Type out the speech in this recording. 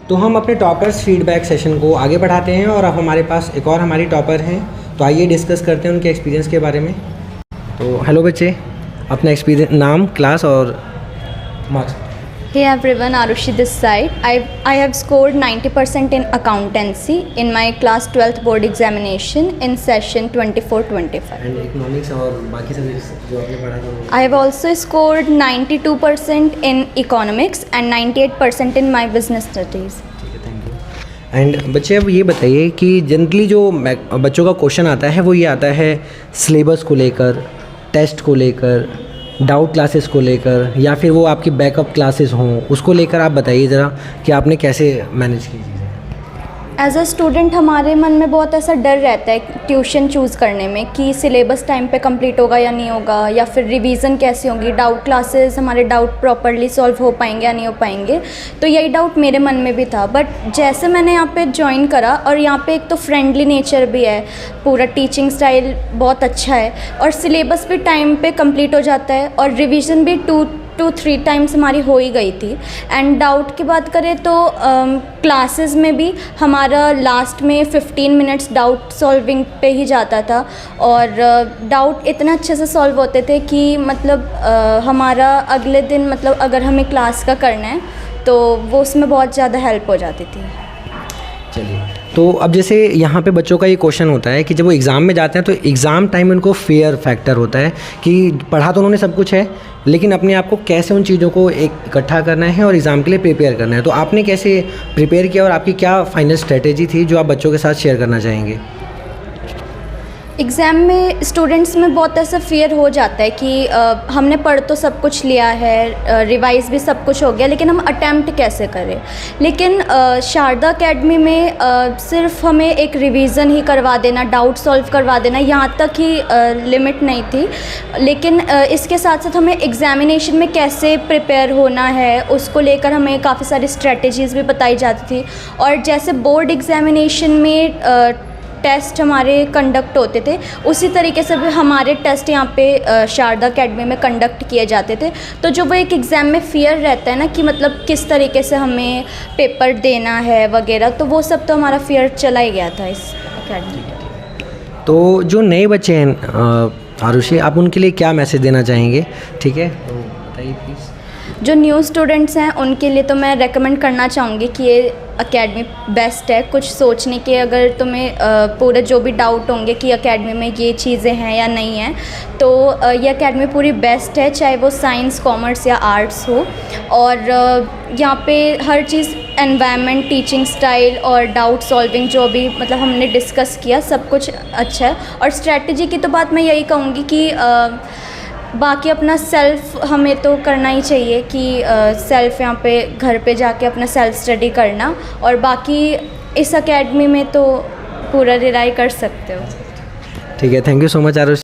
तो हम अपने टॉपर्स फीडबैक सेशन को आगे बढ़ाते हैं और अब हमारे पास एक और हमारी टॉपर हैं, तो आइए डिस्कस करते हैं उनके एक्सपीरियंस के बारे में। तो हेलो बच्चे, अपना एक्सपीरियंस, नाम, क्लास और marks. Hey everyone, Arushi this side. I have scored 90% in accountancy in my class 12th board examination in session 24-25. And economics और बाकी सब्जेक्ट्स जो आपने पढ़ा था वो? I have also scored 92% in economics and 98% in my business studies. ठीक है, thank you. And बच्चे अब ये बताइए कि जनरली जो बच्चों का क्वेश्चन आता है वो ये आता है सिलेबस को लेकर, टेस्ट को लेकर, डाउट क्लासेस को लेकर, या फिर वो आपकी बैकअप क्लासेस हों, उसको लेकर आप बताइए ज़रा कि आपने कैसे मैनेज की चीज़ें। एज अ स्टूडेंट हमारे मन में बहुत ऐसा डर रहता है ट्यूशन चूज़ करने में कि सिलेबस टाइम पे कंप्लीट होगा या नहीं होगा, या फिर रिवीजन कैसी होगी, डाउट क्लासेस हमारे डाउट प्रॉपरली सॉल्व हो पाएंगे या नहीं हो पाएंगे। तो यही डाउट मेरे मन में भी था, बट जैसे मैंने यहाँ पे ज्वाइन करा और यहाँ पे एक तो फ्रेंडली नेचर भी है, पूरा टीचिंग स्टाइल बहुत अच्छा है और सिलेबस भी टाइम पे कंप्लीट हो जाता है और रिवीजन भी 2-3 टाइम्स हमारी हो ही गई थी। एंड डाउट की बात करें तो क्लासेस में भी हमारा लास्ट में 15 मिनट्स डाउट सॉल्विंग पे ही जाता था और डाउट इतना अच्छे से सॉल्व होते थे कि मतलब हमारा अगले दिन मतलब अगर हमें क्लास का करना है तो वो उसमें बहुत ज़्यादा हेल्प हो जाती थी। चलिए, तो अब जैसे यहाँ पे बच्चों का ये क्वेश्चन होता है कि जब वो एग्ज़ाम में जाते हैं तो एग्ज़ाम टाइम में उनको फेयर फैक्टर होता है कि पढ़ा तो उन्होंने सब कुछ है, लेकिन अपने आप को कैसे उन चीज़ों को इकट्ठा करना है और एग्ज़ाम के लिए प्रिपेयर करना है। तो आपने कैसे प्रिपेयर किया और आपकी क्या फाइनल स्ट्रेटेजी थी जो आप बच्चों के साथ शेयर करना चाहेंगे? एग्ज़ाम में स्टूडेंट्स में बहुत ऐसा फियर हो जाता है कि हमने पढ़ तो सब कुछ लिया है, रिवाइज़ भी सब कुछ हो गया, लेकिन हम अटैम्प्ट कैसे करें। लेकिन शारदा एकेडमी में सिर्फ हमें एक रिवीज़न ही करवा देना, डाउट सॉल्व करवा देना, यहाँ तक ही लिमिट नहीं थी। लेकिन इसके साथ साथ हमें एग्ज़ामिनेशन में कैसे प्रिपेयर होना है उसको लेकर हमें काफ़ी सारी स्ट्रेटजीज़ भी बताई जाती थी। और जैसे बोर्ड एग्ज़ामिनेशन में टेस्ट हमारे कंडक्ट होते थे, उसी तरीके से भी हमारे टेस्ट यहाँ पे शारदा एकेडमी में कंडक्ट किए जाते थे। तो जो वो एक एग्ज़ाम में फियर रहता है ना कि मतलब किस तरीके से हमें पेपर देना है वगैरह, तो वो सब तो हमारा फियर चला ही गया था इस एकेडमी में। तो जो नए बच्चे हैं आरुषि, आप उनके लिए क्या मैसेज देना चाहेंगे? ठीक है, तो बताइए प्लीज़। जो न्यू स्टूडेंट्स हैं उनके लिए तो मैं रेकमेंड करना चाहूँगी कि ये एकेडमी बेस्ट है। कुछ सोचने के अगर तुम्हें पूरे जो भी डाउट होंगे कि एकेडमी में ये चीज़ें हैं या नहीं हैं, तो ये एकेडमी पूरी बेस्ट है, चाहे वो साइंस, कॉमर्स या आर्ट्स हो। और यहाँ पे हर चीज़, एनवायरनमेंट, टीचिंग स्टाइल और डाउट सॉल्विंग जो भी मतलब हमने डिस्कस किया, सब कुछ अच्छा है। और स्ट्रैटेजी की तो बात मैं यही कहूँगी कि बाकी अपना सेल्फ़ हमें तो करना ही चाहिए कि सेल्फ़ यहाँ पे घर पे जाके अपना सेल्फ़ स्टडी करना, और बाकी इस एकेडमी में तो पूरा रिलाई कर सकते हो। ठीक है, thank you so much Arushi.